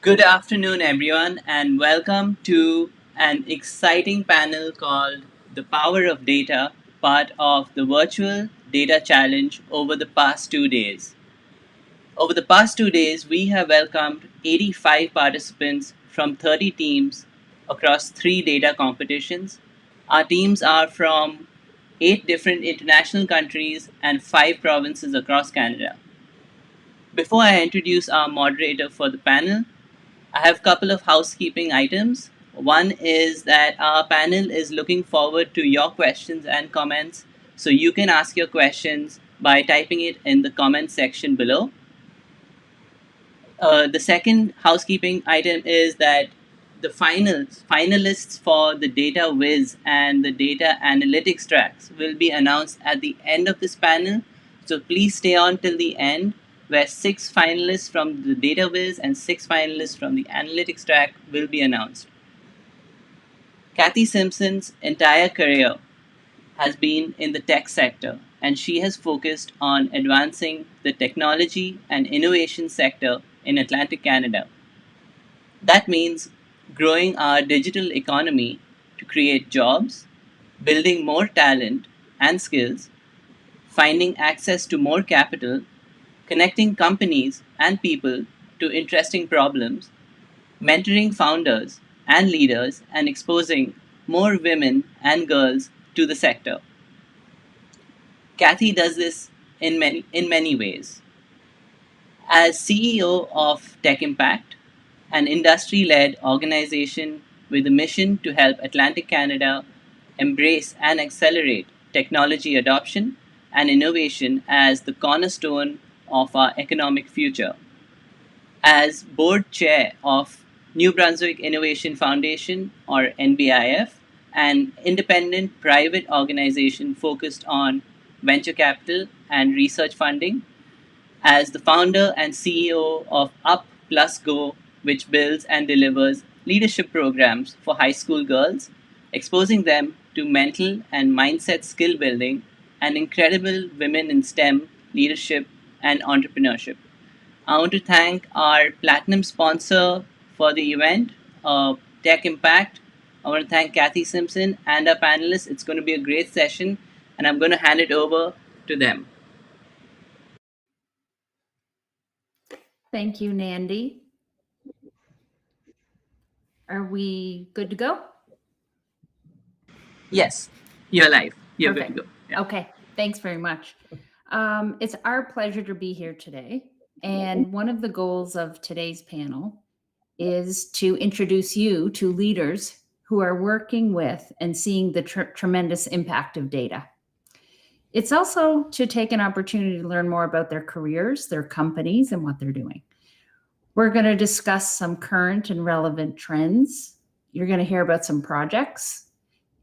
Good afternoon, everyone, and welcome to an exciting panel called The Power of Data, part of the Virtual Data Challenge over the past 2 days. Over the past 2 days, we have welcomed 85 participants from 30 teams across three data competitions. Our teams are from 8 different international countries and 5 provinces across Canada. Before I introduce our moderator for the panel, I have a couple of housekeeping items. One is that our panel is looking forward to your questions and comments, so you can ask your questions by typing it in the comment section below. The second housekeeping item is that the finalists for the data viz and the data analytics tracks will be announced at the end of this panel. So please stay on till the end, where 6 finalists from the data viz and 6 finalists from the analytics track will be announced. Cathy Simpson's entire career has been in the tech sector, and she has focused on advancing the technology and innovation sector in Atlantic Canada. That means growing our digital economy to create jobs, building more talent and skills, finding access to more capital, connecting companies and people to interesting problems, mentoring founders and leaders, and exposing more women and girls to the sector. Cathy does this in many ways. As CEO of TechImpact, an industry led organization with a mission to help Atlantic Canada embrace and accelerate technology adoption and innovation as the cornerstone of our economic future. As board chair of New Brunswick Innovation Foundation, or NBIF, an independent private organization focused on venture capital and research funding, as the founder and CEO of Up Plus Go, which builds and delivers leadership programs for high school girls, exposing them to mental and mindset skill building and incredible women in STEM leadership and entrepreneurship. I want to thank our platinum sponsor for the event, Tech Impact. I want to thank Cathy Simpson and our panelists. It's going to be a great session, and I'm going to hand it over to them. Thank you, Nandi. Are we good to go? Yes, you're live. You're Perfect. good to go. Yeah. Okay, thanks very much. It's our pleasure to be here today. And one of the goals of today's panel is to introduce you to leaders who are working with and seeing the tremendous impact of data. It's also to take an opportunity to learn more about their careers, their companies, and what they're doing. We're going to discuss some current and relevant trends. You're going to hear about some projects.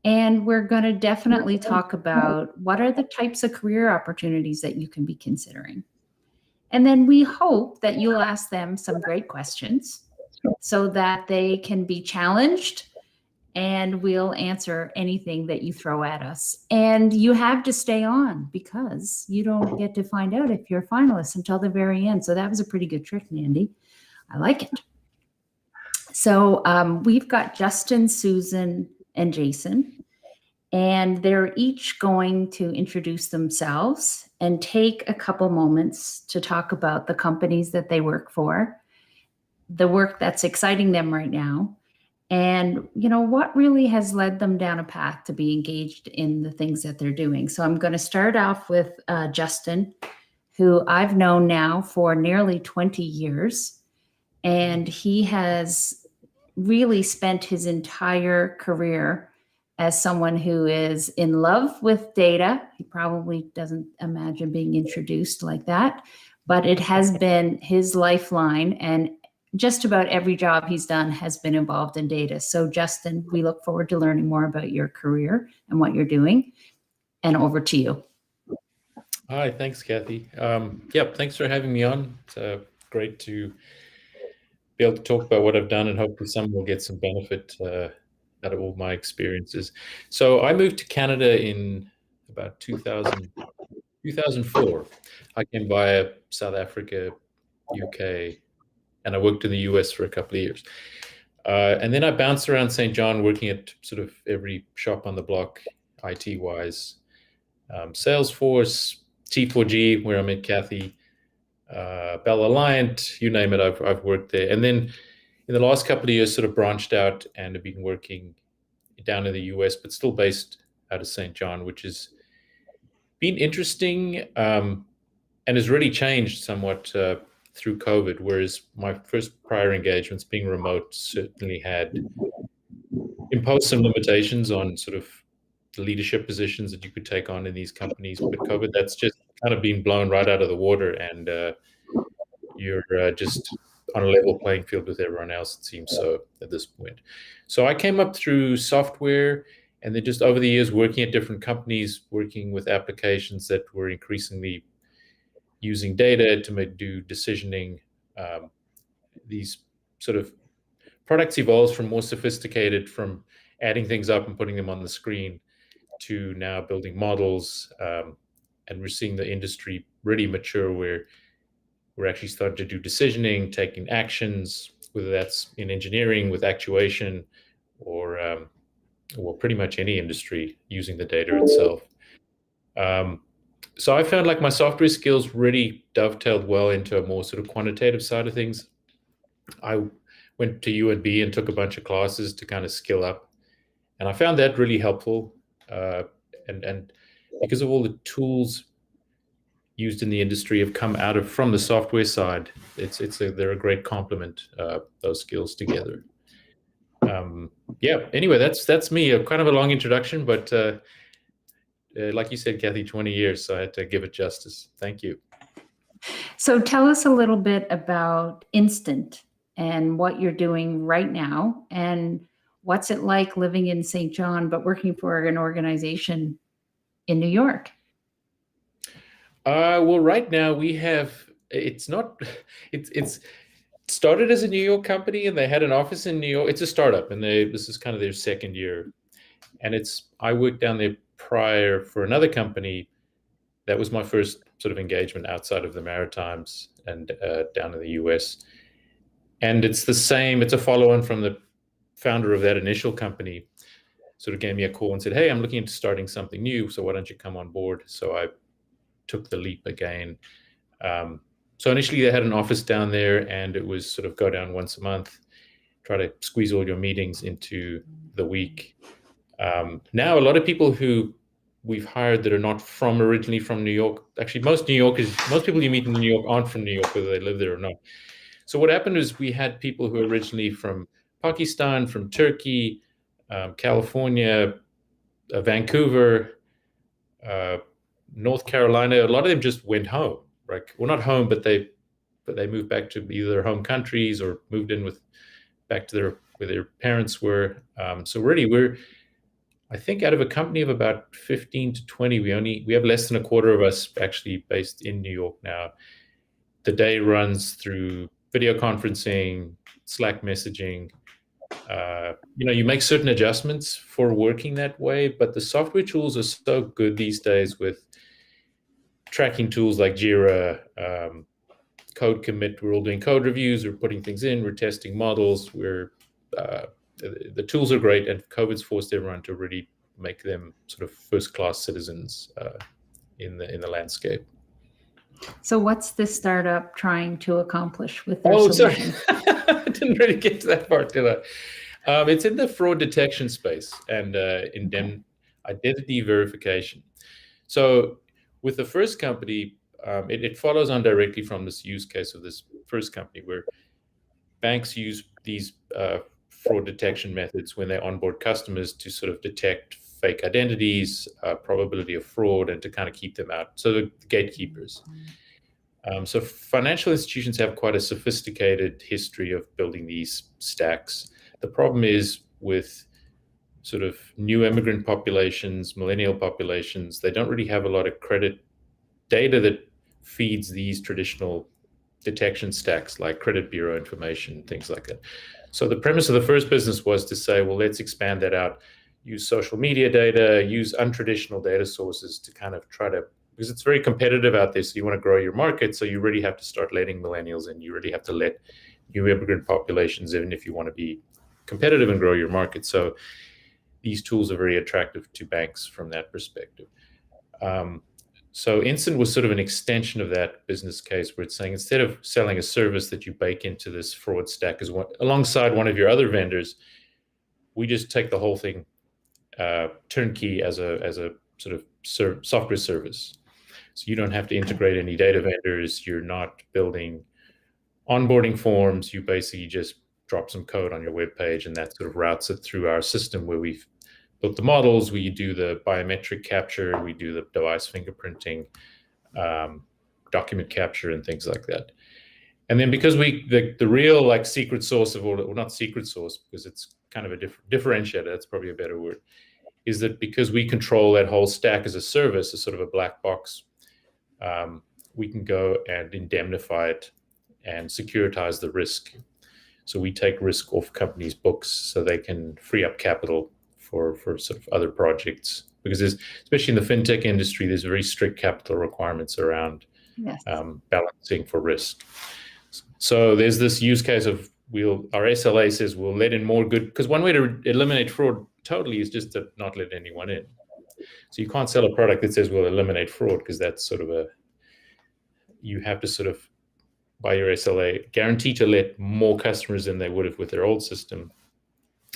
And we're going to definitely talk about what are the types of career opportunities that you can be considering. And then we hope that you'll ask them some great questions so that they can be challenged, and we'll answer anything that you throw at us. And you have to stay on because you don't get to find out if you're a finalist until the very end. So that was a pretty good trick, Nandi. I like it. So we've got Justin, Susan, and Jason, and they're each going to introduce themselves and take a couple moments to talk about the companies that they work for, the work that's exciting them right now, and what really has led them down a path to be engaged in the things that they're doing. So I'm going to start off with Justin, who I've known now for nearly 20 years, and he has really spent his entire career as someone who is in love with data. He probably doesn't imagine being introduced like that, but it has been his lifeline, and just about every job he's done has been involved in data. So Justin, we look forward to learning more about your career and what you're doing. And over to you. Hi, thanks, Cathy. Thanks for having me on. It's great to be able to talk about what I've done, and hopefully someone will get some benefit out of all my experiences. So I moved to Canada in about 2004. I came via South Africa, UK, and I worked in the US for a couple of years. And then I bounced around St. John, working at sort of every shop on the block, IT-wise. Salesforce, T4G, where I met Cathy, Bell Alliant, you name it, I've worked there. And then in the last couple of years, sort of branched out and have been working down in the US, but still based out of St. John, which has been interesting and has really changed somewhat through COVID, whereas my first prior engagements being remote certainly had imposed some limitations on sort of the leadership positions that you could take on in these companies. But COVID, that's just kind of been blown right out of the water, and you're just on a level playing field with everyone else, it seems so at this point. So I came up through software, and then just over the years working at different companies, working with applications that were increasingly using data to do decisioning. These sort of products evolves from more sophisticated, from adding things up and putting them on the screen, to now building models. And we're seeing the industry really mature, where we're actually starting to do decisioning, taking actions, whether that's in engineering with actuation, or well, pretty much any industry using the data itself. So I found like my software skills really dovetailed well into a more sort of quantitative side of things. I went to UNB and took a bunch of classes to kind of skill up, and I found that really helpful. And because of all the tools used in the industry have come out from the software side, they're a great complement, those skills together. Yeah. Anyway, that's me. Kind of a long introduction, but like you said, Cathy, 20 years, so I had to give it justice. Thank you. So tell us a little bit about Instnt and what you're doing right now, and what's it like living in St. John but working for an organization in New York? Well, right now we have, it's started as a New York company, and they had an office in New York. It's a startup, and this is kind of their second year. And I worked down there prior for another company. That was my first sort of engagement outside of the Maritimes and down in the US. And it's a follow-on from the founder of that initial company. Sort of gave me a call and said, hey, I'm looking into starting something new, so why don't you come on board? So I took the leap again. So initially they had an office down there, and it was sort of go down once a month, try to squeeze all your meetings into the week. Now a lot of people who we've hired that are not originally from New York, actually most people you meet in New York aren't from New York, whether they live there or not. So what happened is we had people who are originally from Pakistan, from Turkey, California, Vancouver, North Carolina. A lot of them just went home, right? Well, not home, but they moved back to either their home countries or moved in back to where their parents were. So really, I think out of a company of about 15 to 20, we have less than a quarter of us actually based in New York now. The day runs through video conferencing, Slack messaging. You make certain adjustments for working that way, but the software tools are so good these days with tracking tools like Jira, code commit. We're all doing code reviews, we're putting things in, we're testing models, the tools are great, and COVID's forced everyone to really make them sort of first-class citizens in the landscape. So what's this startup trying to accomplish with their solution? Sorry. I didn't really get to that part, did I? It's in the fraud detection space and identity verification. So with the first company, it follows on directly from this use case of this first company, where banks use these fraud detection methods when they onboard customers to sort of detect fake identities, probability of fraud, and to kind of keep them out. So the gatekeepers. So financial institutions have quite a sophisticated history of building these stacks. The problem is with sort of new immigrant populations, millennial populations, they don't really have a lot of credit data that feeds these traditional detection stacks like credit bureau information, things like that. So the premise of the first business was to say, well, let's expand that out, use social media data, use untraditional data sources to kind of try to, because it's very competitive out there. So you want to grow your market. So you really have to start letting millennials in. You really have to let new immigrant populations, even if you want to be competitive and grow your market. So these tools are very attractive to banks from that perspective. So Instnt was sort of an extension of that business case, where it's saying, instead of selling a service that you bake into this fraud stack as alongside one of your other vendors, we just take the whole thing turnkey as a sort of software service. So you don't have to integrate any data vendors. You're not building onboarding forms. You basically just drop some code on your web page, and that sort of routes it through our system, where we've built the models. We do the biometric capture. We do the device fingerprinting, document capture, and things like that. And then because the real like secret sauce of all, well, not secret sauce, because it's kind of a differentiator, that's probably a better word, is that because we control that whole stack as a service, as sort of a black box, we can go and indemnify it and securitize the risk. So we take risk off companies' books so they can free up capital for sort of other projects. Because especially in the fintech industry, there's very strict capital requirements around balancing for risk. So there's this use case of our SLA says we'll let in more good, because one way to eliminate fraud totally is just to not let anyone in. So you can't sell a product that says we'll eliminate fraud, because that's sort of you have to sort of, by your SLA, guarantee to let more customers in they would have with their old system.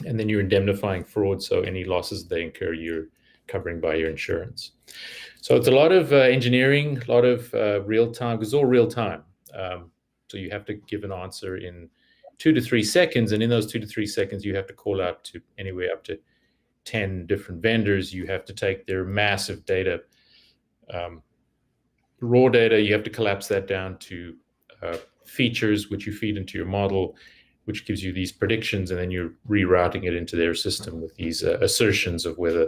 And then you're indemnifying fraud, so any losses they incur, you're covering by your insurance. So it's a lot of engineering, a lot of real time, because it's all real time. So you have to give an answer in 2 to 3 seconds, and in those 2 to 3 seconds, you have to call out to anywhere up to 10 different vendors. You have to take their massive data, raw data, you have to collapse that down to features, which you feed into your model, which gives you these predictions, and then you're rerouting it into their system with these assertions of whether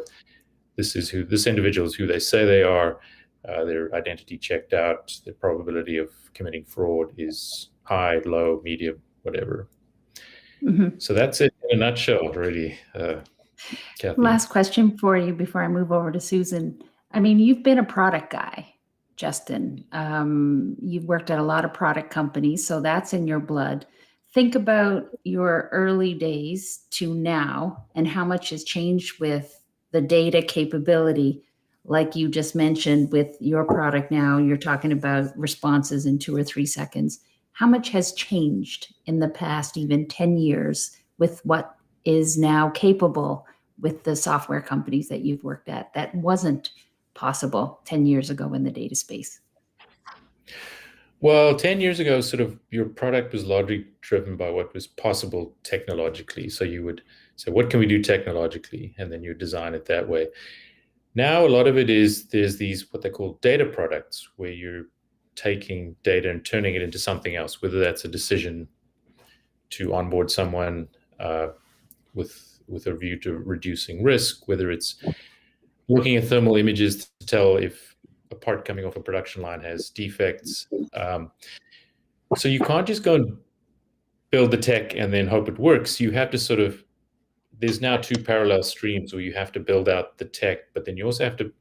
this individual is who they say they are, their identity checked out, the probability of committing fraud is high, low, medium, whatever. Mm-hmm. So that's it in a nutshell, really. Cathy. Last question for you before I move over to Susan. I mean, you've been a product guy, Justin. You've worked at a lot of product companies, so that's in your blood. Think about your early days to now and how much has changed with the data capability. Like you just mentioned with your product now, you're talking about responses in 2 or 3 seconds. How much has changed in the past even 10 years with what is now capable with the software companies that you've worked at that wasn't possible 10 years ago in the data space? Well, 10 years ago, sort of your product was largely driven by what was possible technologically. So you would say, what can we do technologically? And then you design it that way. Now, a lot of it is there's these, what they call data products, where you're taking data and turning it into something else, whether that's a decision to onboard someone with a view to reducing risk, whether it's looking at thermal images to tell if a part coming off a production line has defects. So you can't just go and build the tech and then hope it works. You have to sort of, there's now 2 parallel streams where you have to build out the tech, but then you also have to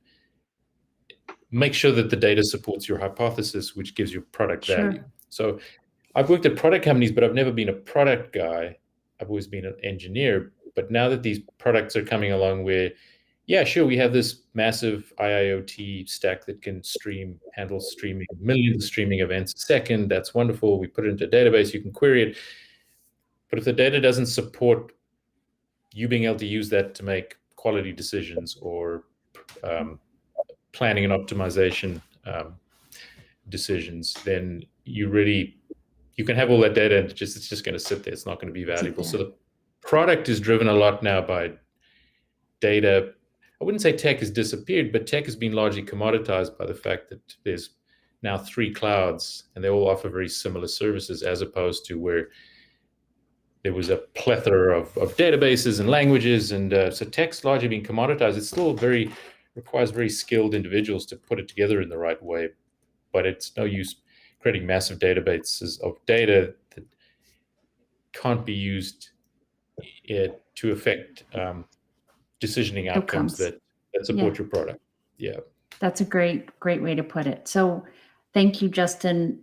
make sure that the data supports your hypothesis, which gives your product value. So I've worked at product companies, but I've never been a product guy. I've always been an engineer. But now that these products are coming along where, yeah, sure, we have this massive IIoT stack that can handle streaming, millions of streaming events a second. That's wonderful. We put it into a database, you can query it. But if the data doesn't support you being able to use that to make quality decisions or planning and optimization decisions, then you can have all that data and it's just going to sit there. It's not going to be valuable. So the product is driven a lot now by data. I wouldn't say tech has disappeared, but tech has been largely commoditized by the fact that there's now 3 clouds and they all offer very similar services, as opposed to where there was a plethora of databases and languages. And so tech's largely been commoditized. It still requires very skilled individuals to put it together in the right way, but it's no use creating massive databases of data that can't be used to affect decisioning outcomes that support your product. Yeah. That's a great way to put it. So thank you, Justin.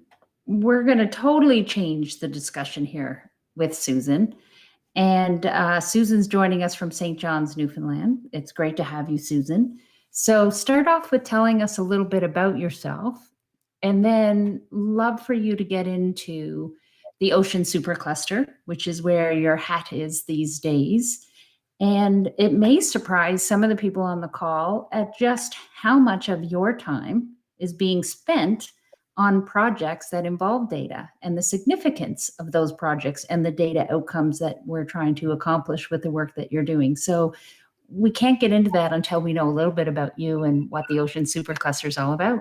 we're going to totally change the discussion here with Susan. And Susan's joining us from St. John's, Newfoundland. It's great to have you, Susan. So start off with telling us a little bit about yourself, and then love for you to get into the Ocean Supercluster, which is where your hat is these days. And it may surprise some of the people on the call at just how much of your time is being spent on projects that involve data and the significance of those projects and the data outcomes that we're trying to accomplish with the work that you're doing. So we can't get into that until we know a little bit about you and what the Ocean Supercluster is all about.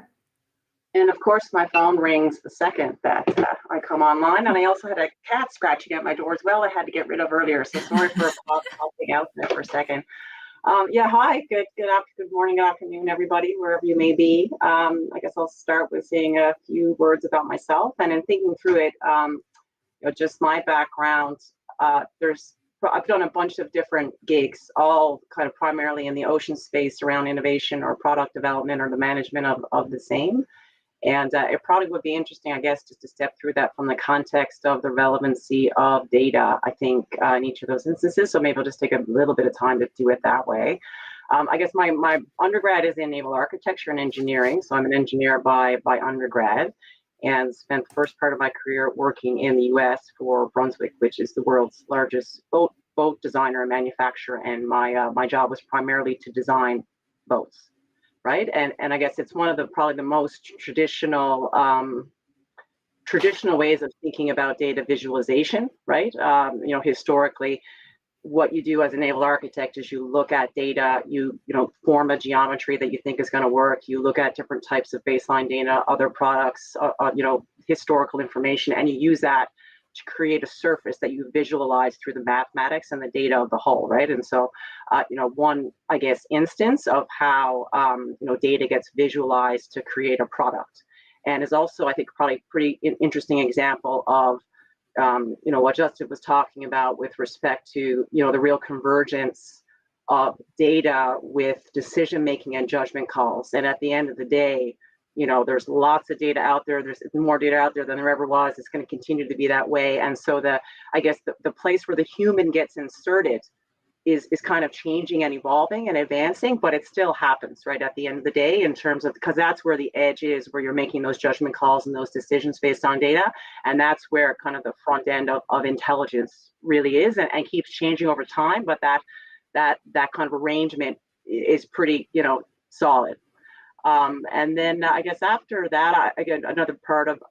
And of course, my phone rings the second that I come online. And I also had a cat scratching at my door as well I had to get rid of earlier. So sorry for helping out there for a second. Yeah, hi, good morning, good afternoon, everybody, wherever you may be. I guess I'll start with saying a few words about myself. And in thinking through it, just my background, I've done a bunch of different gigs, all kind of primarily in the ocean space around innovation or product development or the management of the same. And it probably would be interesting, I guess, just to step through that from the context of the relevancy of data, I think, in each of those instances. So maybe I'll just take a little bit of time to do it that way. I guess my undergrad is in naval architecture and engineering. So I'm an engineer by undergrad, and spent the first part of my career working in the US for Brunswick, which is the world's largest boat designer and manufacturer. And my job was primarily to design boats. Right. And I guess it's one of the probably the most traditional ways of thinking about data visualization. Right. Historically, what you do as a naval architect is you look at data, you form a geometry that you think is going to work. You look at different types of baseline data, other products, historical information, and you use that to create a surface that you visualize through the mathematics and the data of the whole, right? And so, one, I guess, instance of how, data gets visualized to create a product, and is also, I think, probably pretty interesting example of, what Justin was talking about with respect to, the real convergence of data with decision-making and judgment calls. And at the end of the day, there's lots of data out there. There's more data out there than there ever was. It's going to continue to be that way. And so I guess the place where the human gets inserted is kind of changing and evolving and advancing, but it still happens right at the end of the day in terms of, because that's where the edge is, where you're making those judgment calls and those decisions based on data. And that's where kind of the front end of intelligence really is, and keeps changing over time. But that kind of arrangement is pretty, solid. And then I guess after that, again, another part of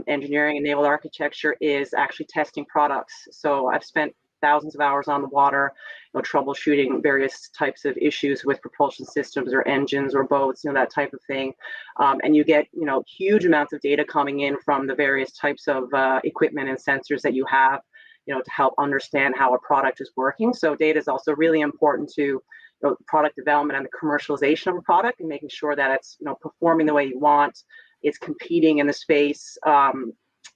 engineering and naval architecture is actually testing products. So I've spent thousands of hours on the water, troubleshooting various types of issues with propulsion systems or engines or boats, that type of thing. And you get, huge amounts of data coming in from the various types of equipment and sensors that you have, to help understand how a product is working. So data is also really important to product development and the commercialization of a product, and making sure that it's performing the way you want, it's competing in the space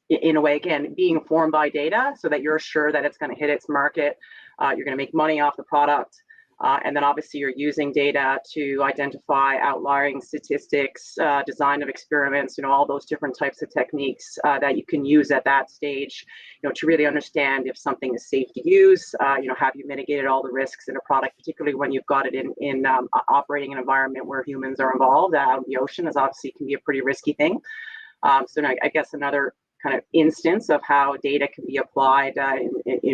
in a way, again, being informed by data so that you're sure that it's going to hit its market, you're going to make money off the product, and then obviously you're using data to identify outlying statistics, design of experiments, all those different types of techniques that you can use at that stage, to really understand if something is safe to use, have you mitigated all the risks in a product, particularly when you've got it in operating an environment where humans are involved. The ocean is obviously can be a pretty risky thing. So I guess another kind of instance of how data can be applied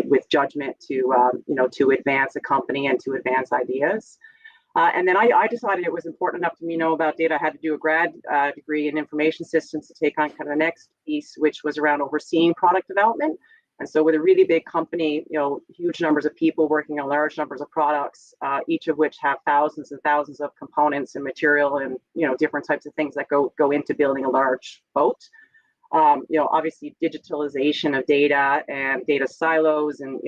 with judgment to advance a company and to advance ideas. And then I decided it was important enough to me know about data. I had to do a grad degree in information systems to take on kind of the next piece, which was around overseeing product development. And so with a really big company, huge numbers of people working on large numbers of products, each of which have thousands and thousands of components and material and, different types of things that go into building a large boat. Obviously digitalization of data and data silos and,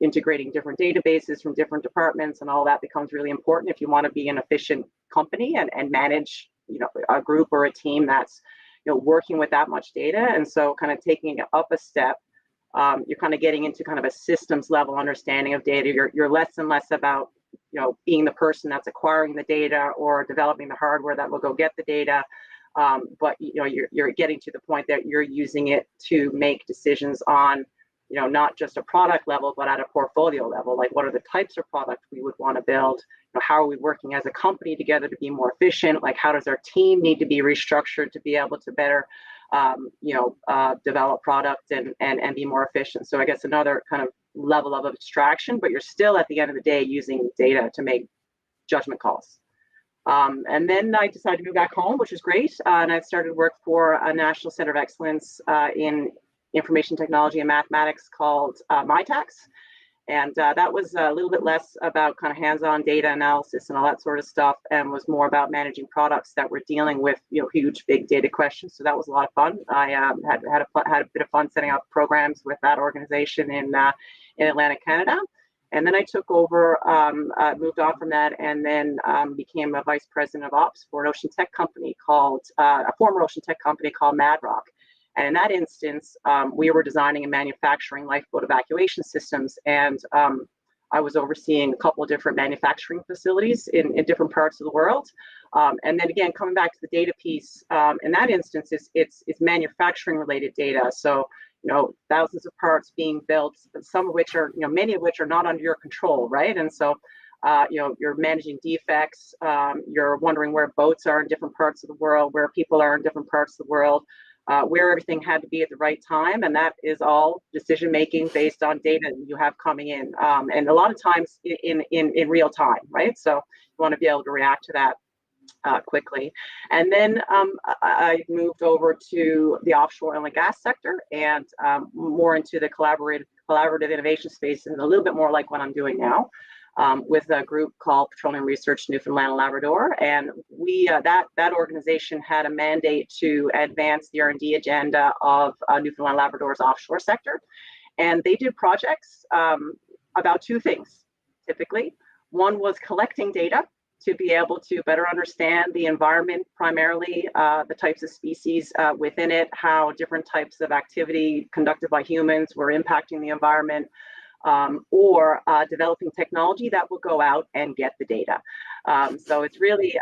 integrating different databases from different departments and all that becomes really important if you want to be an efficient company and manage, a group or a team that's, working with that much data. And so kind of taking it up a step, you're kind of getting into kind of a systems level understanding of data. You're less and less about, being the person that's acquiring the data or developing the hardware that will go get the data. but you're getting to the point that you're using it to make decisions on, not just a product level, but at a portfolio level. Like, what are the types of products we would want to build? How are we working as a company together to be more efficient? Like, how does our team need to be restructured to be able to better develop product and be more efficient? So I guess another kind of level of abstraction, but you're still at the end of the day using data to make judgment calls. And then I decided to move back home, which was great. And I started work for a National Center of Excellence in Information Technology and Mathematics called MyTax. And that was a little bit less about kind of hands-on data analysis and all that sort of stuff, and was more about managing products that were dealing with huge big data questions. So that was a lot of fun. I had a bit of fun setting up programs with that organization in Atlantic, Canada. And then I took over, moved on from that, and then became a vice president of ops for an ocean tech company called a former ocean tech company called Mad Rock. And in that instance, we were designing and manufacturing lifeboat evacuation systems. And I was overseeing a couple of different manufacturing facilities in different parts of the world. And then again, coming back to the data piece, in that instance, it's manufacturing related data. So, thousands of parts being built, some of which are, many of which are not under your control, right? And so, you're managing defects, you're wondering where boats are in different parts of the world, where people are in different parts of the world, where everything had to be at the right time. And that is all decision making based on data you have coming in. And a lot of times in real time, right? So you want to be able to react to that quickly. And then I moved over to the offshore oil and gas sector, and more into the collaborative innovation space, and a little bit more like what I'm doing now. With a group called Petroleum Research Newfoundland and Labrador, and we that organization had a mandate to advance the R&D agenda of Newfoundland and Labrador's offshore sector, and they did projects about two things. Typically, one was collecting data to be able to better understand the environment, primarily the types of species within it, how different types of activity conducted by humans were impacting the environment. Or developing technology that will go out and get the data. So it's really,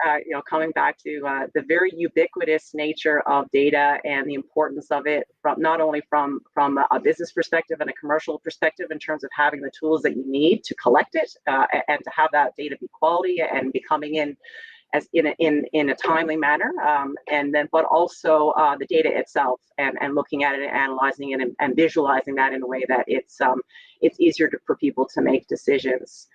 coming back to the very ubiquitous nature of data and the importance of it, from not only from a business perspective and a commercial perspective, in terms of having the tools that you need to collect it and to have that data be quality and be coming in as in a timely manner, and then but also the data itself, and looking at it and analyzing it and visualizing that in a way that it's easier for people to make decisions.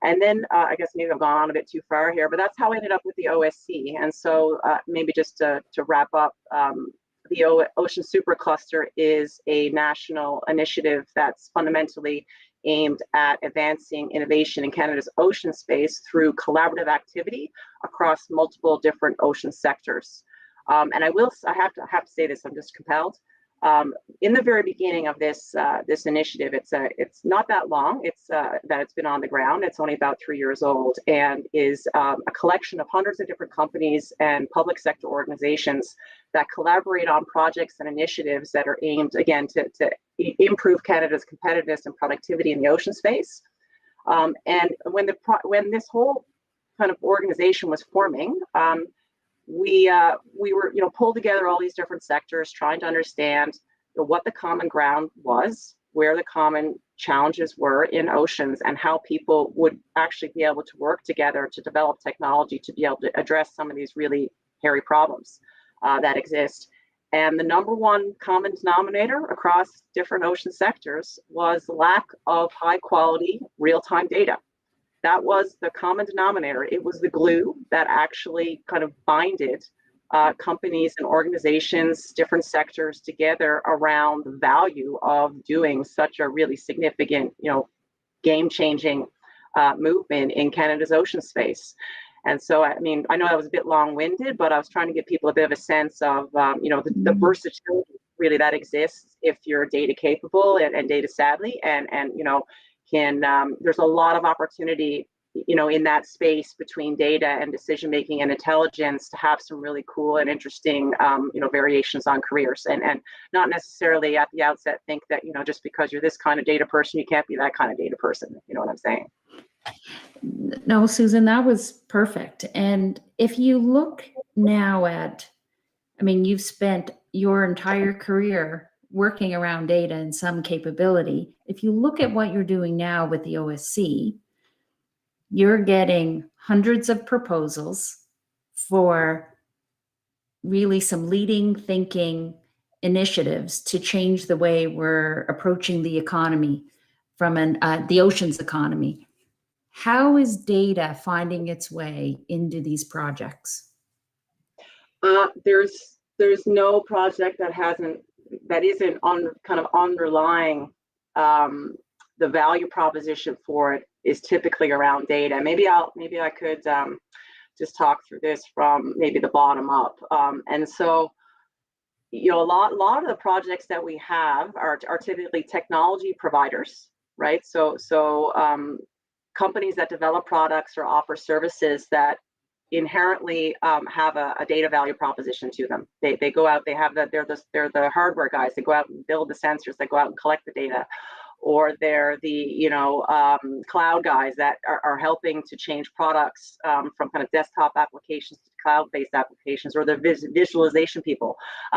And then I guess maybe I've gone on a bit too far here, but that's how I ended up with the OSC. And so maybe just to wrap up, the Ocean Supercluster is a national initiative that's fundamentally aimed at advancing innovation in Canada's ocean space through collaborative activity across multiple different ocean sectors. And I have to say this, I'm just compelled. In the very beginning of this initiative, it's not that long. That it's been on the ground. It's only about 3 years old, and is a collection of hundreds of different companies and public sector organizations that collaborate on projects and initiatives that are aimed, again, to improve Canada's competitiveness and productivity in the ocean space. And when this whole kind of organization was forming, we were pulled together all these different sectors, trying to understand what the common ground was, where the common challenges were in oceans, and how people would actually be able to work together to develop technology to be able to address some of these really hairy problems that exist. And the number one common denominator across different ocean sectors was lack of high quality real-time data. That was the common denominator. It was the glue that actually kind of binded companies and organizations, different sectors together around the value of doing such a really significant, game-changing movement in Canada's ocean space. And so, I mean, I know that was a bit long-winded, but I was trying to give people a bit of a sense of, the versatility really that exists if you're data capable and data savvy, and there's a lot of opportunity, in that space between data and decision making and intelligence to have some really cool and interesting, variations on careers, and not necessarily at the outset think that, just because you're this kind of data person, you can't be that kind of data person. You know what I'm saying? No, Susan, that was perfect. And if you look now at I mean, you've spent your entire career working around data in some capability. If you look at what you're doing now with the OSC, you're getting hundreds of proposals for really some leading thinking initiatives to change the way we're approaching the economy from the ocean's economy. How is data finding its way into these projects? There's no project that isn't on kind of underlying the value proposition for it is typically around data. Maybe I could just talk through this from maybe the bottom up. And so, a lot of the projects that we have are typically technology providers, right? So companies that develop products or offer services that inherently have a data value proposition to them. They go out, they're the hardware guys. They go out and build the sensors. They go out and collect the data, or they're the cloud guys that are helping to change products from kind of desktop applications to cloud-based applications, or the visualization people.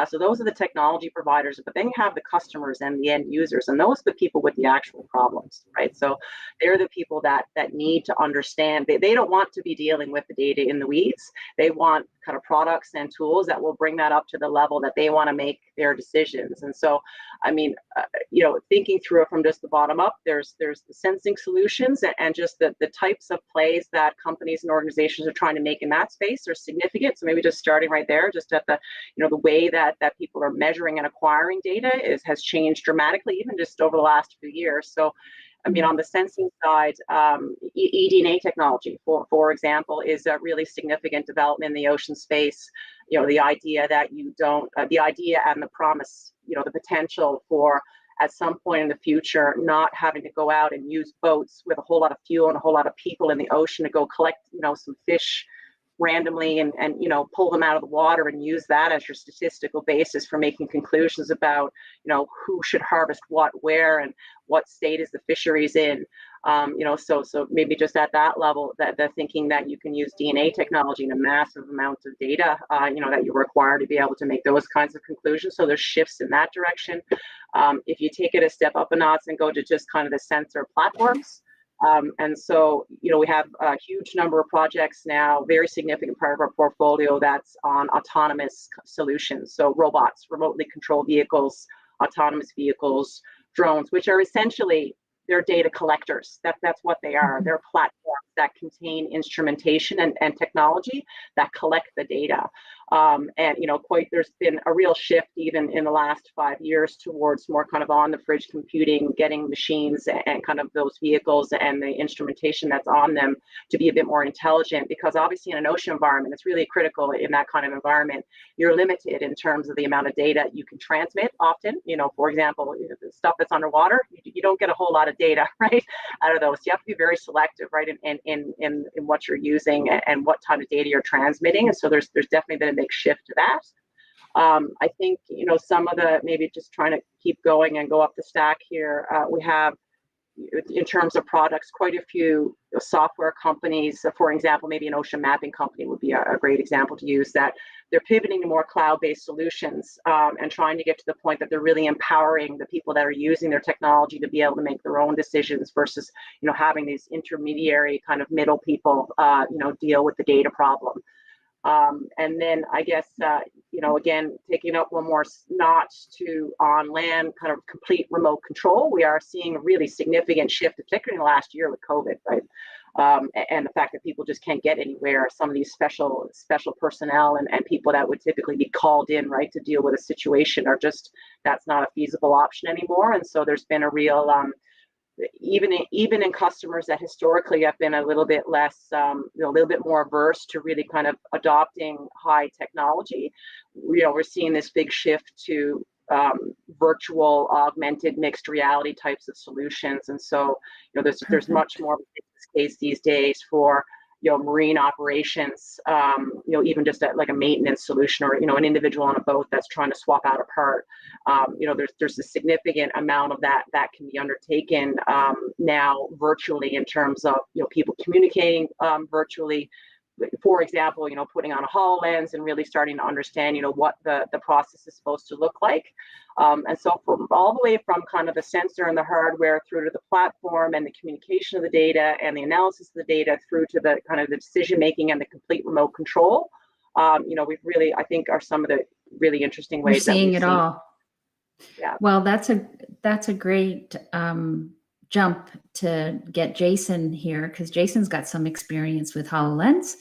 So those are the technology providers, but then you have the customers and the end users, and those are the people with the actual problems, right? So they're the people that need to understand. They don't want to be dealing with the data in the weeds. They want kind of products and tools that will bring that up to the level that they want to make their decisions. And so, I mean, thinking through it from just the bottom up, there's the sensing solutions and just the types of plays that companies and organizations are trying to make in that space are significant. So maybe just starting right there, just at the way that people are measuring and acquiring data has changed dramatically, even just over the last few years. So I mean, on the sensing side, eDNA technology, for example, is a really significant development in the ocean space. The idea that the idea and the promise, the potential for at some point in the future not having to go out and use boats with a whole lot of fuel and a whole lot of people in the ocean to go collect, some fish randomly and pull them out of the water and use that as your statistical basis for making conclusions about who should harvest what where and what state is the fisheries in. So maybe just at that level, that the thinking that you can use DNA technology and a massive amount of data that you require to be able to make those kinds of conclusions. So there's shifts in that direction. If you take it a step up a notch and go to just kind of the sensor platforms, and so, we have a huge number of projects now, very significant part of our portfolio that's on autonomous solutions. So robots, remotely controlled vehicles, autonomous vehicles, drones, which are essentially, they're data collectors. That's what they are. They're platforms that contain instrumentation and technology that collect the data. There's been a real shift even in the last 5 years towards more kind of on the fridge computing, getting machines and kind of those vehicles and the instrumentation that's on them to be a bit more intelligent, because obviously in an ocean environment, it's really critical in that kind of environment. You're limited in terms of the amount of data you can transmit often. For example, the stuff that's underwater, you don't get a whole lot of data, right, out of those. You have to be very selective, right, in what you're using and what kind of data you're transmitting. And so there's definitely been a big shift to that. I think, some of the, maybe just trying to keep going and go up the stack here, we have, in terms of products, quite a few software companies. For example, maybe an ocean mapping company would be a great example to use, that they're pivoting to more cloud-based solutions and trying to get to the point that they're really empowering the people that are using their technology to be able to make their own decisions versus, having these intermediary kind of middle people, deal with the data problem. And then I guess, again, taking up one more notch to on land, kind of complete remote control, we are seeing a really significant shift, particularly in the last year with COVID, right? And the fact that people just can't get anywhere. Some of these special personnel and people that would typically be called in, right, to deal with a situation that's not a feasible option anymore. And so there's been a real, even in customers that historically have been a little bit less, a little bit more averse to really kind of adopting high technology, we're seeing this big shift to virtual, augmented, mixed reality types of solutions. And so, there's much more of a business case these days for marine operations, even just like a maintenance solution, or an individual on a boat that's trying to swap out a part. There's a significant amount of that can be undertaken now virtually, in terms of people communicating virtually, for example, putting on a HoloLens and really starting to understand, what the process is supposed to look like. And so from all the way from kind of the sensor and the hardware through to the platform and the communication of the data and the analysis of the data through to the kind of the decision making and the complete remote control, we've really, I think, are some of the really interesting ways. You're seeing it all. Yeah. Well, that's a great jump to get Jason here, because Jason's got some experience with HoloLens.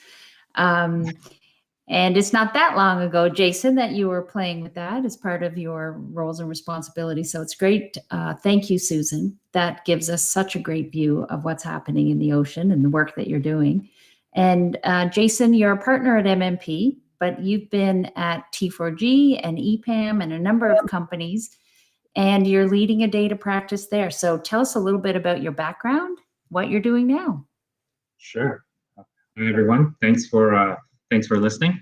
And it's not that long ago, Jason, that you were playing with that as part of your roles and responsibilities. So it's great. Thank you, Susan. That gives us such a great view of what's happening in the ocean and the work that you're doing. And Jason, you're a partner at MMP, but you've been at T4G and EPAM and a number of companies, and you're leading a data practice there. So tell us a little bit about your background, what you're doing now. Sure. Hi, everyone. Thanks for listening.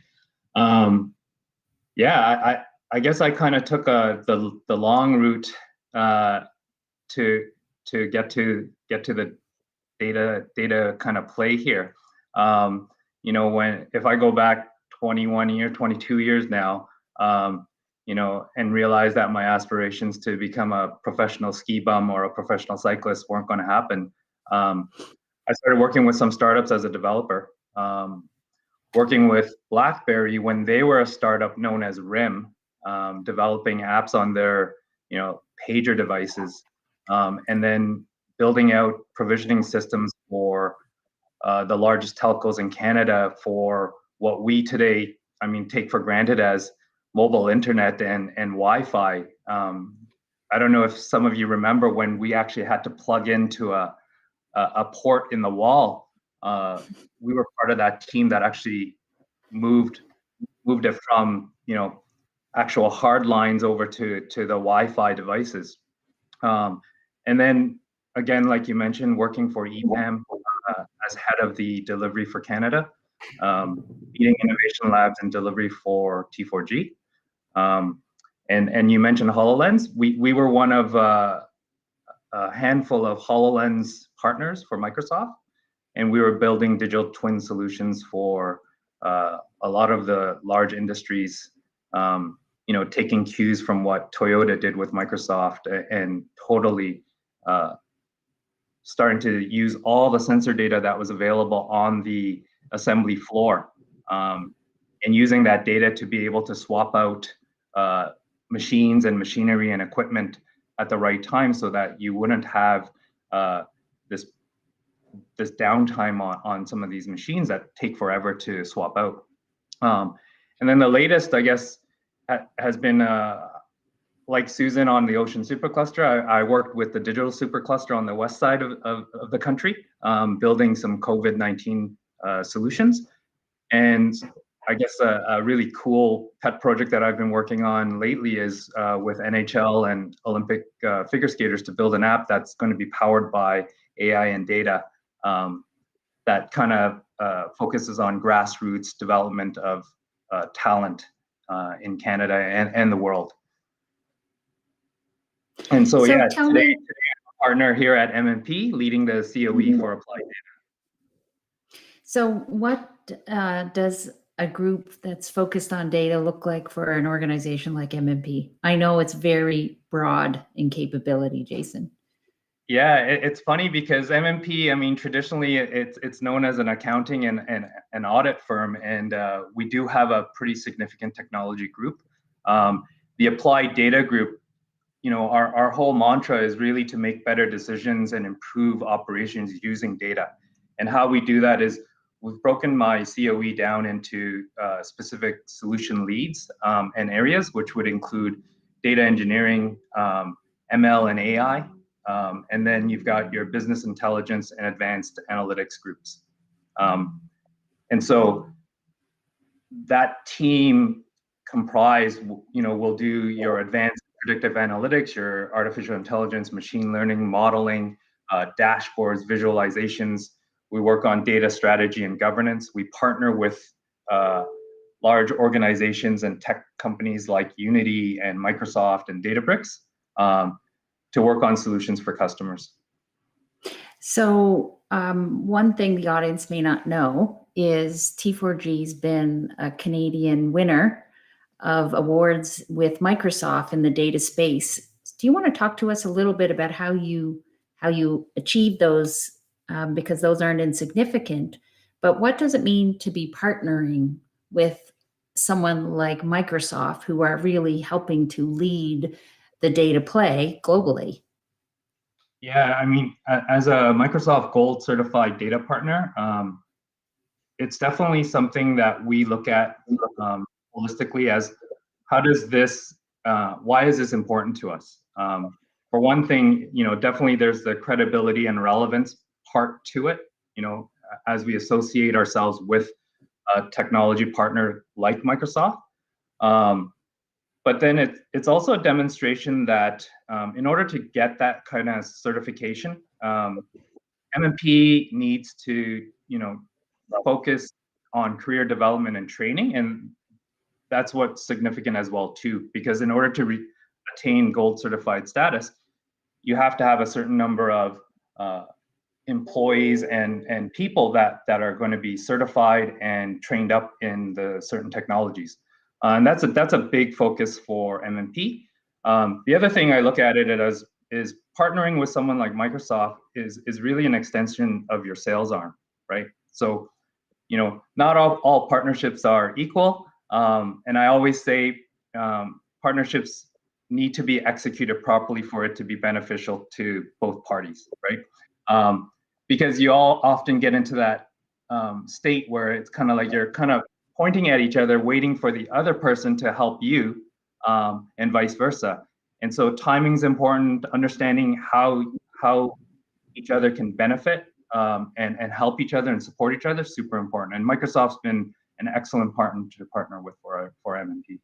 Yeah, I guess I kind of took the long route to get to the data kind of play here. If I go back 22 years now, and realize that my aspirations to become a professional ski bum or a professional cyclist weren't going to happen, I started working with some startups as a developer. Working with BlackBerry when they were a startup known as RIM, developing apps on their pager devices, and then building out provisioning systems for the largest telcos in Canada for what we today, take for granted as mobile internet and Wi-Fi. I don't know if some of you remember when we actually had to plug into a port in the wall. We were part of that team that actually moved it from actual hard lines over to the Wi-Fi devices. And then again, like you mentioned, working for EPAM as head of the delivery for Canada, leading innovation labs and delivery for T4G. And you mentioned HoloLens. We were one of a handful of HoloLens partners for Microsoft, and we were building digital twin solutions for a lot of the large industries, taking cues from what Toyota did with Microsoft and totally starting to use all the sensor data that was available on the assembly floor, and using that data to be able to swap out machines and machinery and equipment at the right time so that you wouldn't have this downtime on some of these machines that take forever to swap out. And then the latest, I guess, has been like Susan on the Ocean Supercluster. I worked with the digital Supercluster on the west side of the country, building some COVID-19 solutions. And I guess a really cool pet project that I've been working on lately is with NHL and Olympic figure skaters to build an app that's going to be powered by AI and data, that kind of focuses on grassroots development of talent in Canada and the world. And so yeah, today I'm a partner here at MMP, leading the COE for applied data. So what does a group that's focused on data look like for an organization like MMP? I know it's very broad in capability, Jason. Yeah, it's funny because MMP, traditionally it's known as an accounting and an audit firm, and we do have a pretty significant technology group. The applied data group, our whole mantra is really to make better decisions and improve operations using data. And how we do that is we've broken my COE down into specific solution leads and areas, which would include data engineering, ML and AI. And then you've got your business intelligence and advanced analytics groups. And so that team comprise, will do your advanced predictive analytics, your artificial intelligence, machine learning, modeling, dashboards, visualizations. We work on data strategy and governance. We partner with large organizations and tech companies like Unity and Microsoft and Databricks to work on solutions for customers. So one thing the audience may not know is T4G's been a Canadian winner of awards with Microsoft in the data space. Do you want to talk to us a little bit about how you achieve those, because those aren't insignificant, but what does it mean to be partnering with someone like Microsoft, who are really helping to lead the data play globally? Yeah, I mean, as a Microsoft Gold certified data partner, it's definitely something that we look at holistically as how does this, why is this important to us? For one thing, definitely there's the credibility and relevance part to it, as we associate ourselves with a technology partner like Microsoft. But then it's also a demonstration that in order to get that kind of certification, MMP needs to, focus on career development and training, and that's what's significant as well too. Because in order to attain gold certified status, you have to have a certain number of employees and people that are going to be certified and trained up in the certain technologies. And that's a big focus for MMP. The other thing I look at it as is partnering with someone like Microsoft is really an extension of your sales arm, right? So, not all partnerships are equal. And I always say partnerships need to be executed properly for it to be beneficial to both parties, right? Because you all often get into that state where it's kind of like you're kind of pointing at each other, waiting for the other person to help you, and vice versa. And so timing's important, understanding how each other can benefit and help each other and support each other, super important. And Microsoft's been an excellent partner to partner with for MMP.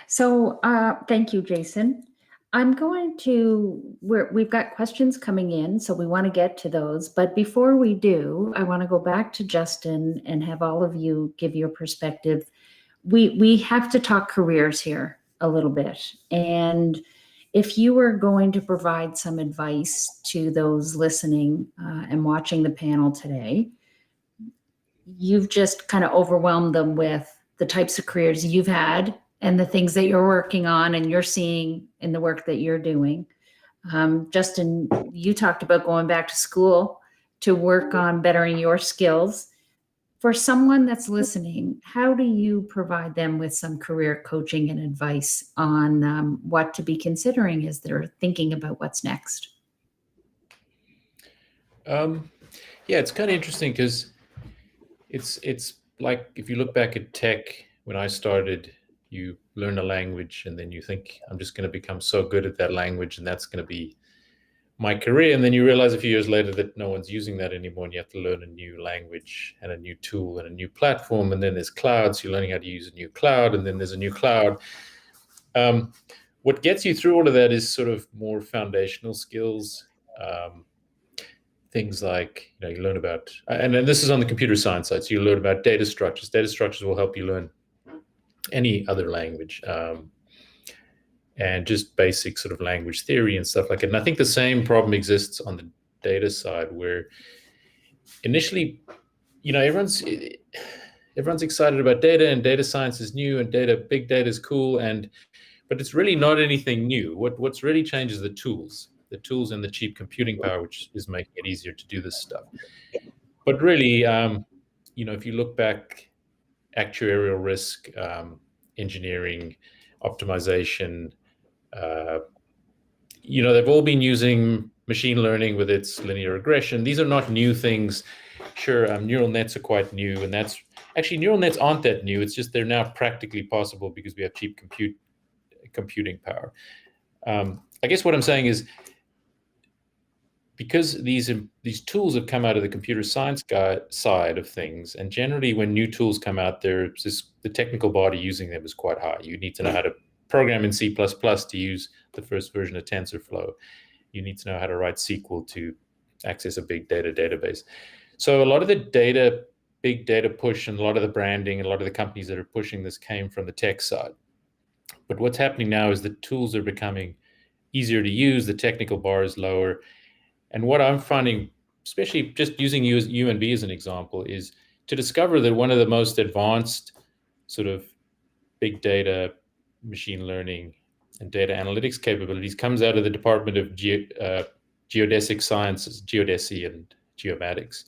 So thank you, Jason. I'm going to, we've got questions coming in, so we want to get to those. But before we do, I want to go back to Justin and have all of you give your perspective. We have to talk careers here a little bit. And if you were going to provide some advice to those listening and watching the panel today, you've just kind of overwhelmed them with the types of careers you've had and the things that you're working on and you're seeing in the work that you're doing. Justin, you talked about going back to school to work on bettering your skills. For someone that's listening, how do you provide them with some career coaching and advice on what to be considering as they're thinking about what's next? Yeah, it's kind of interesting because it's like if you look back at tech, when I started, you learn a language and then you think, I'm just going to become so good at that language and that's going to be my career. And then you realize a few years later that no one's using that anymore and you have to learn a new language and a new tool and a new platform. And then there's clouds, you're learning how to use a new cloud, and then there's a new cloud. What gets you through all of that is sort of more foundational skills. Things like, you learn about, and this is on the computer science side, so you learn about data structures. Data structures will help you learn any other language, and just basic sort of language theory and stuff like it. And I think the same problem exists on the data side, where initially, everyone's excited about data, and data science is new, and big data is cool, but it's really not anything new. What's really changed is the tools and the cheap computing power, which is making it easier to do this stuff. But really, if you look back, actuarial risk, engineering, optimization, they've all been using machine learning with its linear regression. These are not new things. Sure, neural nets are quite new, and that's actually, neural nets aren't that new. It's just they're now practically possible because we have cheap computing power. I guess what I'm saying is, because these tools have come out of the computer science side of things, and generally when new tools come out, the technical bar to using them is quite high. You need to know how to program in C++ to use the first version of TensorFlow. You need to know how to write SQL to access a big data database. So a lot of the big data push, and a lot of the branding, and a lot of the companies that are pushing this came from the tech side. But what's happening now is the tools are becoming easier to use, the technical bar is lower, And what I'm finding, especially just using UNB as an example, is to discover that one of the most advanced sort of big data, machine learning, and data analytics capabilities comes out of the Department of Geodesic Sciences, Geodesy and Geomatics.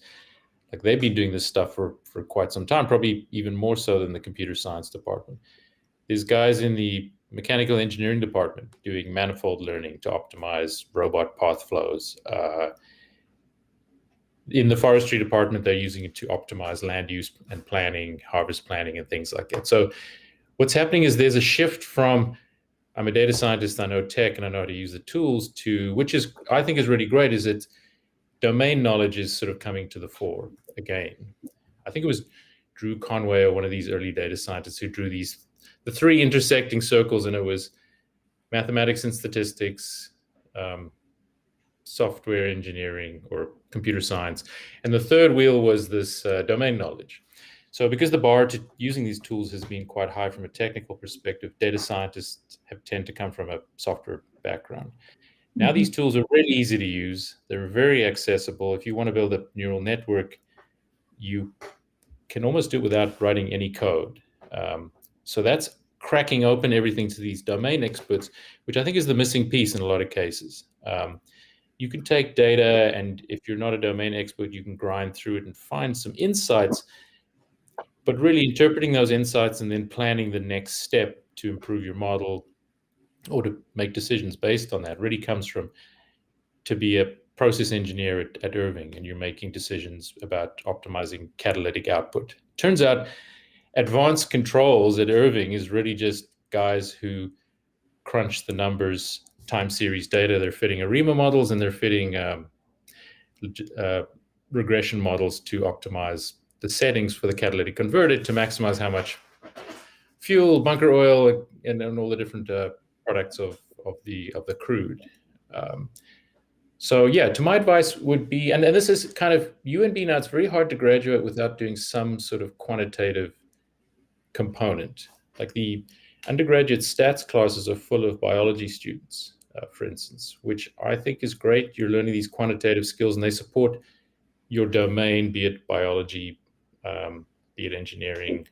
Like, they've been doing this stuff for quite some time, probably even more so than the computer science department. There's guys in the mechanical engineering department doing manifold learning to optimize robot path flows. In the forestry department, they're using it to optimize land use and planning, harvest planning, and things like that. So what's happening is there's a shift from, I'm a data scientist, I know tech, and I know how to use the tools, to, which is, I think is really great, is that domain knowledge is sort of coming to the fore again. I think it was Drew Conway, or one of these early data scientists, who drew the three intersecting circles, and it was mathematics and statistics, software engineering or computer science, and the third wheel was this domain knowledge. So because the bar to using these tools has been quite high from a technical perspective, data scientists tend to come from a software background. Now these tools are really easy to use. They're very accessible. If you want to build a neural network, you can almost do it without writing any code. So that's cracking open everything to these domain experts, which I think is the missing piece in a lot of cases. You can take data, and if you're not a domain expert, you can grind through it and find some insights, but really interpreting those insights and then planning the next step to improve your model or to make decisions based on that really comes from, to be a process engineer at Irving, and you're making decisions about optimizing catalytic output. Turns out advanced controls at Irving is really just guys who crunch the numbers, time series data. They're fitting ARIMA models, and they're fitting regression models to optimize the settings for the catalytic converter to maximize how much fuel, bunker oil, and all the different products of the crude. So yeah, to my advice would be, and this is kind of UNB now, it's very hard to graduate without doing some sort of quantitative component. Like the undergraduate stats classes are full of biology students, for instance, which I think is great. You're learning these quantitative skills, and they support your domain, be it biology, be it engineering.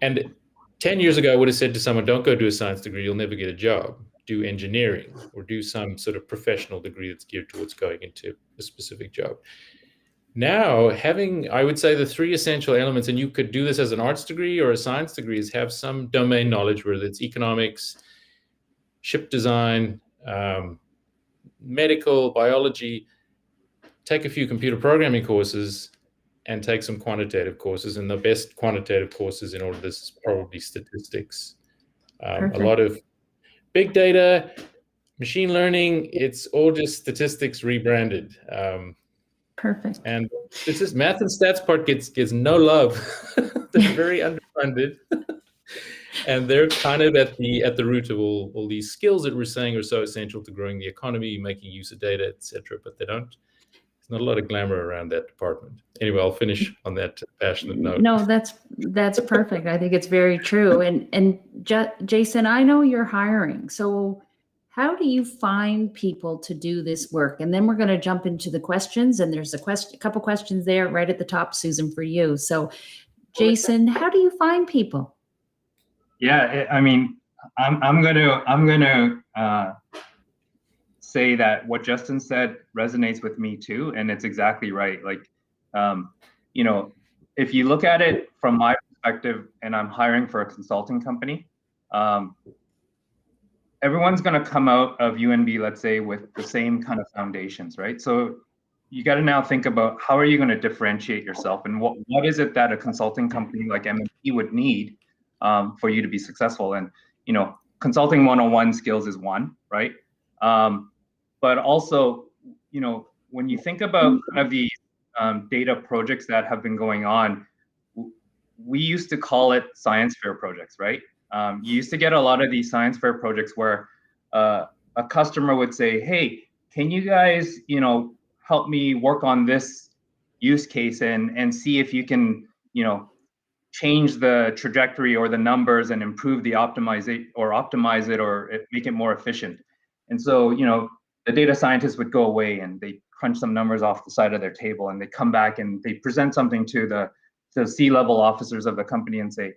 And 10 years ago, I would have said to someone, don't go do a science degree, you'll never get a job. Do engineering or do some sort of professional degree that's geared towards going into a specific job. Now, having, I would say, the three essential elements, and you could do this as an arts degree or a science degree, is have some domain knowledge, whether it's economics, ship design, medical, biology, take a few computer programming courses, and take some quantitative courses. And the best quantitative courses in all of this is probably statistics. A lot of big data, machine learning, it's all just statistics rebranded. Perfect. And this is math and stats part gets no love. They're very underfunded. And they're kind of at the root of all these skills that we're saying are so essential to growing the economy, making use of data, etc. But there's not a lot of glamour around that department. Anyway, I'll finish on that passionate note. No, that's perfect. I think it's very true. And Jason, I know you're hiring. So how do you find people to do this work? And then we're going to jump into the questions. And there's a couple questions there right at the top, Susan, for you. So Jason, how do you find people? Yeah, I mean, I'm gonna say that what Justin said resonates with me too, and it's exactly right. Like, you know, if you look at it from my perspective, and I'm hiring for a consulting company, everyone's going to come out of UNB, let's say, with the same kind of foundations, right? So you got to now think about how are you going to differentiate yourself, and what is it that a consulting company like MMP would need for you to be successful? And, you know, consulting 101 skills is one, right? But also, you know, when you think about kind of the data projects that have been going on, we used to call it science fair projects, right? You used to get a lot of these science fair projects where a customer would say, hey, can you guys, you know, help me work on this use case and see if you can, you know, change the trajectory or the numbers and improve the optimize it or make it more efficient. And so, you know, the data scientists would go away and they crunch some numbers off the side of their table, and they come back and they present something to the C-level officers of the company and say,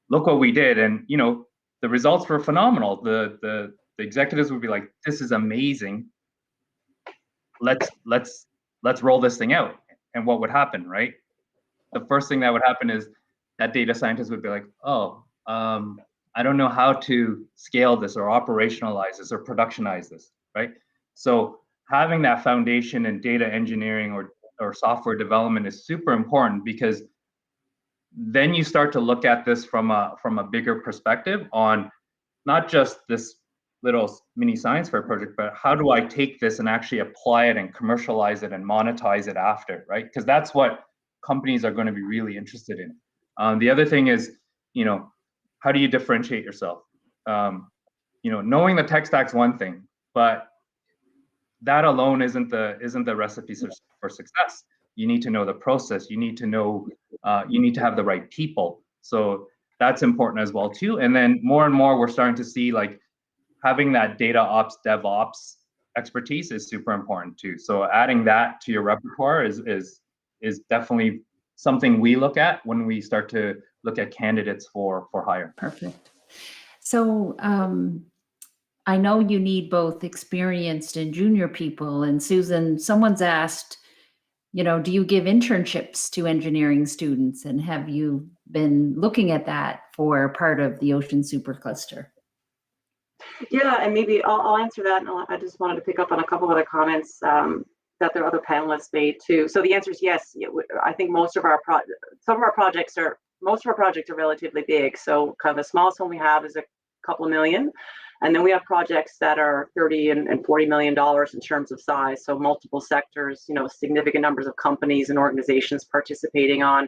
look what we did. And, you know, the results were phenomenal. The executives would be like, this is amazing. Let's roll this thing out. And what would happen, right? The first thing that would happen is that data scientist would be like, oh, I don't know how to scale this or operationalize this or productionize this, right? So having that foundation in data engineering or software development is super important, because then you start to look at this from a bigger perspective on not just this little mini science fair project, but how do I take this and actually apply it and commercialize it and monetize it after, right? Because that's what companies are going to be really interested in. The other thing is, you know, how do you differentiate yourself? You know, knowing the tech stack's one thing, but that alone isn't the recipe for success. You need to know the process. You need to know, you need to have the right people. So that's important as well too. And then more and more, we're starting to see like having that data ops, DevOps expertise is super important too. So adding that to your repertoire is definitely something we look at when we start to look at candidates for hire. Perfect. So I know you need both experienced and junior people. And Susan, someone's asked, you know, do you give internships to engineering students? And have you been looking at that for part of the Ocean Supercluster? Yeah, and maybe I'll answer that. And I just wanted to pick up on a couple other comments that the other panelists made too. So the answer is yes. I think most of our projects are relatively big. So kind of the smallest one we have is a couple of million. And then we have projects that are $30 and $40 million in terms of size. So multiple sectors, you know, significant numbers of companies and organizations participating on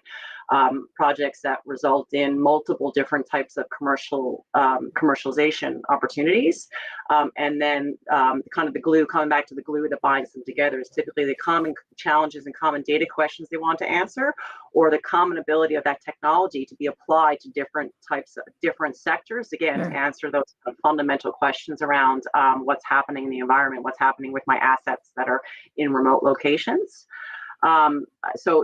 projects that result in multiple different types of commercialization opportunities. And then kind of the glue, coming back to the glue that binds them together, is typically the common challenges and common data questions they want to answer, or the common ability of that technology to be applied to different types of different sectors, again, to answer those fundamental questions around what's happening in the environment, what's happening with my assets that are in remote locations. So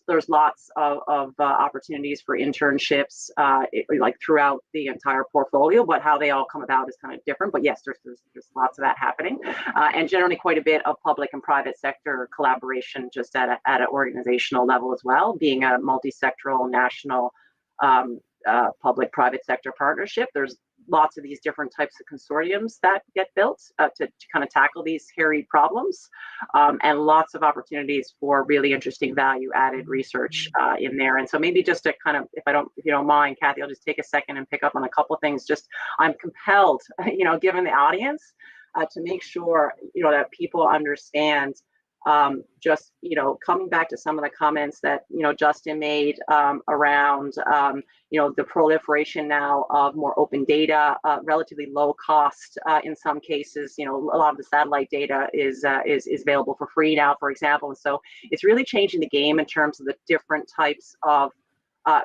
there's lots of opportunities for internships like throughout the entire portfolio, but how they all come about is kind of different. But yes, there's lots of that happening, and generally quite a bit of public and private sector collaboration just at an organizational level as well, being a multi-sectoral national public private sector partnership. There's lots of these different types of consortiums that get built to kind of tackle these hairy problems, and lots of opportunities for really interesting value added research in there. And so maybe just to kind of, if you don't mind, Cathy, I'll just take a second and pick up on a couple of things. Just I'm compelled, you know, given the audience, to make sure, you know, that people understand just, you know, coming back to some of the comments that, you know, Justin made around, you know, the proliferation now of more open data, relatively low cost in some cases. You know, a lot of the satellite data is available for free now, for example. And so it's really changing the game in terms of the different types of,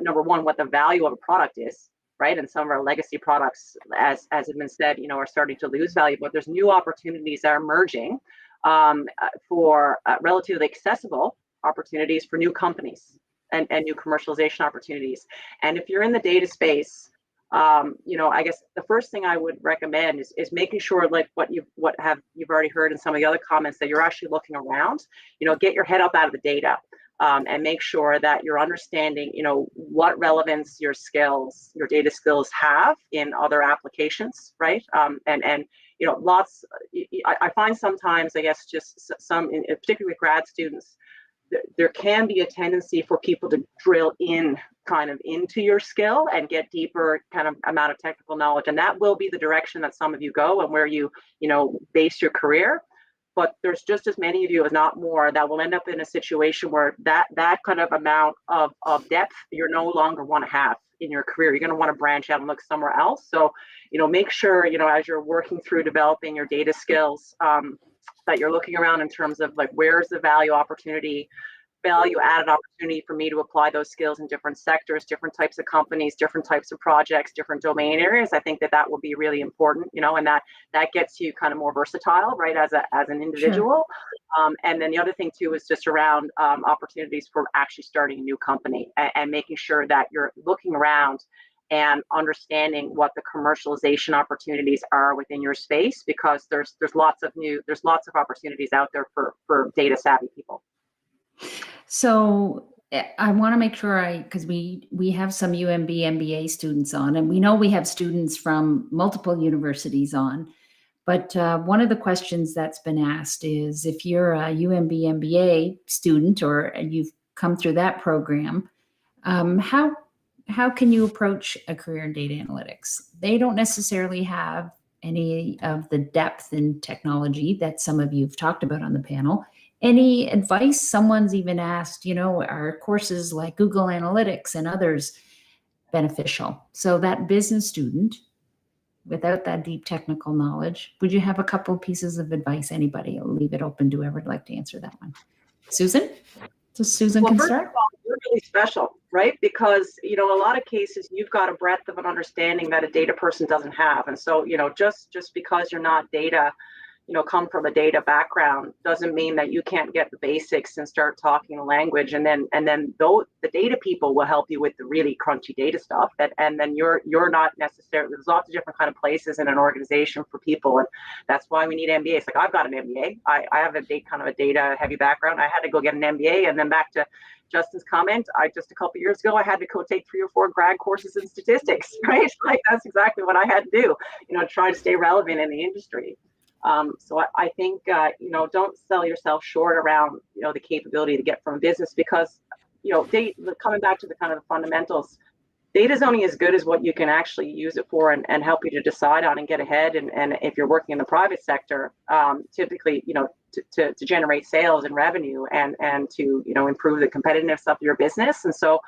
number one, what the value of a product is. Right, and some of our legacy products, as has been said, you know, are starting to lose value. But there's new opportunities that are emerging for relatively accessible opportunities for new companies and new commercialization opportunities. And if you're in the data space, you know, I guess the first thing I would recommend is making sure, like you've already heard in some of the other comments, that you're actually looking around. You know, get your head up out of the data. And make sure that you're understanding, you know, what relevance your skills, your data skills have in other applications, right? And you know, lots. I find sometimes, I guess, just some, particularly with grad students, there can be a tendency for people to drill in kind of into your skill and get deeper kind of amount of technical knowledge, and that will be the direction that some of you go and where you know, base your career. But there's just as many of you, if not more, that will end up in a situation where that kind of amount of depth you're no longer want to have in your career. You're going to want to branch out and look somewhere else. So, you know, make sure, you know, as you're working through developing your data skills, that you're looking around in terms of like, where's the value opportunity value added opportunity for me to apply those skills in different sectors, different types of companies, different types of projects, different domain areas. I think that will be really important, and that gets you kind of more versatile, right, as an individual. Sure. And then the other thing too is just around opportunities for actually starting a new company and making sure that you're looking around and understanding what the commercialization opportunities are within your space, because there's lots of opportunities out there for data savvy people. So I want to make sure because we have some UMB MBA students on, and we know we have students from multiple universities on. But one of the questions that's been asked is, if you're a UMB MBA student or you've come through that program, how can you approach a career in data analytics? They don't necessarily have any of the depth in technology that some of you have talked about on the panel. Any advice? Someone's even asked, are courses like Google Analytics and others beneficial? So that business student, without that deep technical knowledge, would you have a couple of pieces of advice? Anybody? I'll leave it open to whoever'd like to answer that one. Susan? So Susan can start. First of all, you're really special, right? Because, a lot of cases you've got a breadth of an understanding that a data person doesn't have. And so, just because you're not data, come from a data background doesn't mean that you can't get the basics and start talking the language. And then the data people will help you with the really crunchy data stuff. And then you're not necessarily, there's lots of different kind of places in an organization for people. And that's why we need MBAs. Like, I've got an MBA. I have a kind of a data heavy background. I had to go get an MBA. And then back to Justin's comment, just a couple of years ago, I had to go take 3 or 4 grad courses in statistics, right? Like, that's exactly what I had to do, try to stay relevant in the industry. So I think, don't sell yourself short around, the capability to get from business, because, coming back to the kind of the fundamentals, data is only as good as what you can actually use it for and help you to decide on and get ahead. And if you're working in the private sector, typically, to generate sales and revenue and to, improve the competitiveness of your business. And so,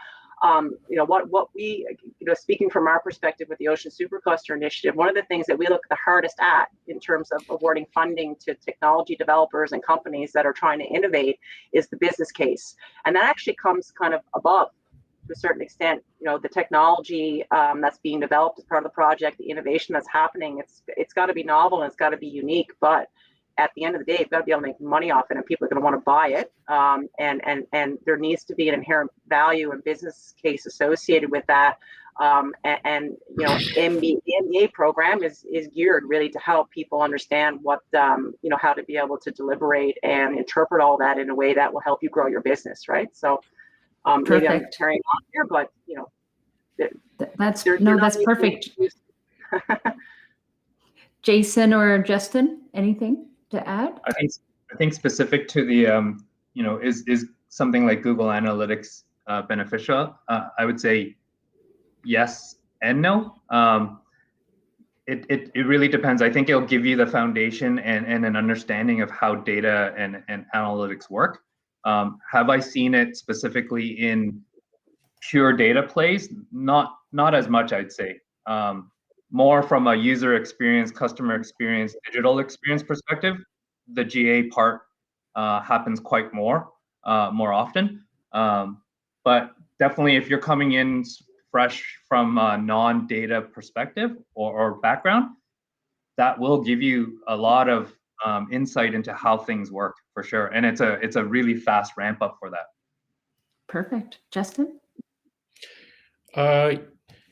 what we, speaking from our perspective with the Ocean Supercluster initiative, one of the things that we look the hardest at in terms of awarding funding to technology developers and companies that are trying to innovate is the business case. And that actually comes kind of above, to a certain extent, the technology that's being developed as part of the project, the innovation that's happening. It's got to be novel and it's got to be unique, but at the end of the day, you've got to be able to make money off it, and people are going to want to buy it. And there needs to be an inherent value and business case associated with that. The MBA program is geared really to help people understand what, how to be able to deliberate and interpret all that in a way that will help you grow your business, right? So maybe I'm carrying on here, but that's perfect. Jason or Justin, anything to add? I think specific to the is something like Google Analytics beneficial? I would say yes and no. It really depends. I think it'll give you the foundation and an understanding of how data and analytics work. Have I seen it specifically in pure data plays? Not as much, I'd say. More from a user experience, customer experience, digital experience perspective, the GA part happens quite more often. But definitely, if you're coming in fresh from a non-data perspective or background, that will give you a lot of insight into how things work, for sure. And it's a really fast ramp up for that. Perfect. Justin?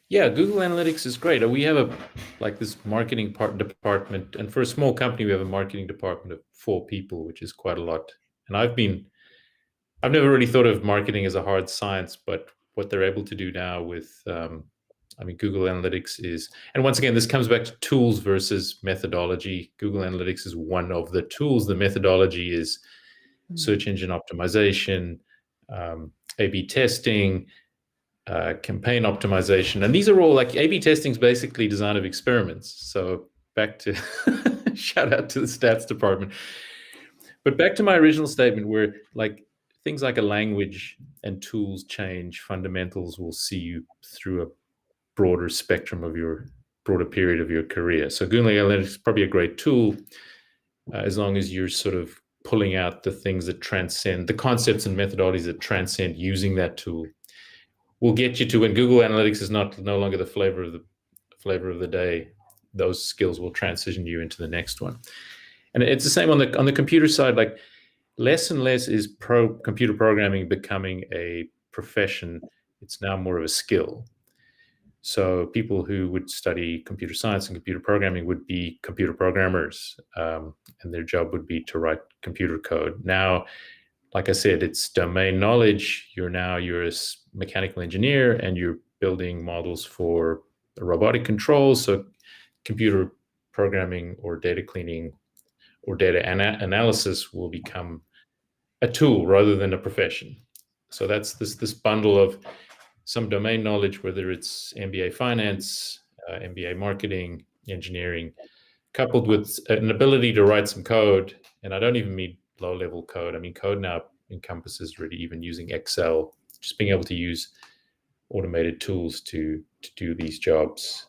Yeah, Google Analytics is great. We have this marketing department, and for a small company, we have a marketing department of 4 people, which is quite a lot. And I've never really thought of marketing as a hard science, but what they're able to do now with, Google Analytics is, and once again, this comes back to tools versus methodology. Google Analytics is one of the tools. The methodology is search engine optimization, A/B testing, campaign optimization, and these are all like A/B testing is basically design of experiments. So back to shout out to the stats department. But back to my original statement, where like things like a language and tools change, fundamentals will see you through a broader spectrum of your broader period of your career. So Google Analytics is probably a great tool as long as you're sort of pulling out the things that transcend, the concepts and methodologies that transcend using that tool, will get you to when Google Analytics is no longer the flavor of the day. Those skills will transition you into the next one. And it's the same on the computer side. Like, less and less is computer programming becoming a profession. It's now more of a skill. So people who would study computer science and computer programming would be computer programmers, and their job would be to write computer code. Now, like I said, it's domain knowledge. You're a mechanical engineer, and you're building models for robotic control. So computer programming or data cleaning or data analysis will become a tool rather than a profession. So that's this bundle of some domain knowledge, whether it's MBA finance, MBA marketing, engineering, coupled with an ability to write some code. And I don't even mean low-level code. I mean, code now encompasses really even using Excel, just being able to use automated tools to do these jobs.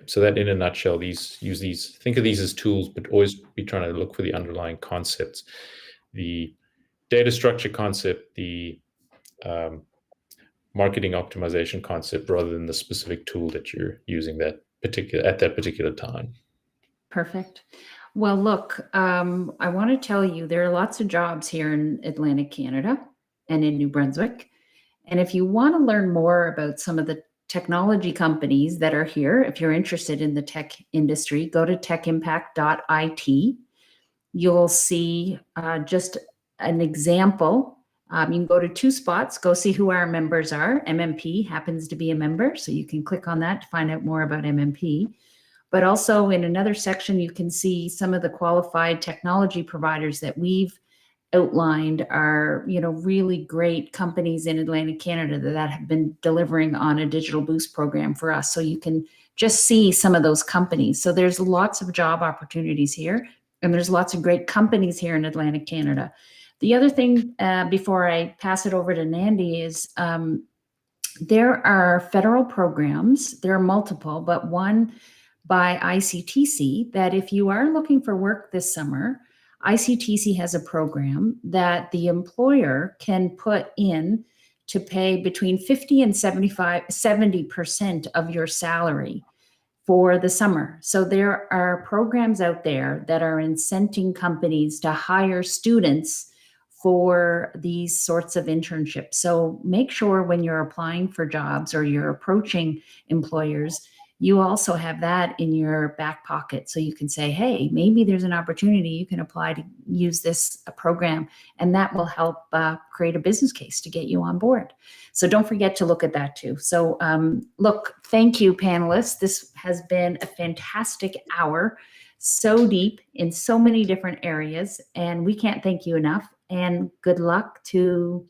So that in a nutshell, think of these as tools, but always be trying to look for the underlying concepts, the data structure concept, the marketing optimization concept, rather than the specific tool that you're using at that particular time. Perfect. Well, look, I want to tell you there are lots of jobs here in Atlantic Canada and in New Brunswick. And if you want to learn more about some of the technology companies that are here, if you're interested in the tech industry, go to techimpact.it. You'll see just an example. You can go to 2 spots, go see who our members are. MMP happens to be a member, so you can click on that to find out more about MMP. But also in another section, you can see some of the qualified technology providers that we've outlined are, really great companies in Atlantic Canada that have been delivering on a digital boost program for us. So you can just see some of those companies. So there's lots of job opportunities here, and there's lots of great companies here in Atlantic Canada. The other thing, before I pass it over to Nandy, is there are federal programs. There are multiple, but one by ICTC that if you are looking for work this summer, ICTC has a program that the employer can put in to pay between 50 and 70% of your salary for the summer. So there are programs out there that are incenting companies to hire students for these sorts of internships. So make sure when you're applying for jobs or you're approaching employers, you also have that in your back pocket. So you can say, hey, maybe there's an opportunity you can apply to use this program, and that will help create a business case to get you on board. So don't forget to look at that too. So look, thank you, panelists. This has been a fantastic hour, so deep in so many different areas, and we can't thank you enough. And good luck to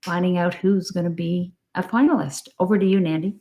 finding out who's going to be a finalist. Over to you, Nandy.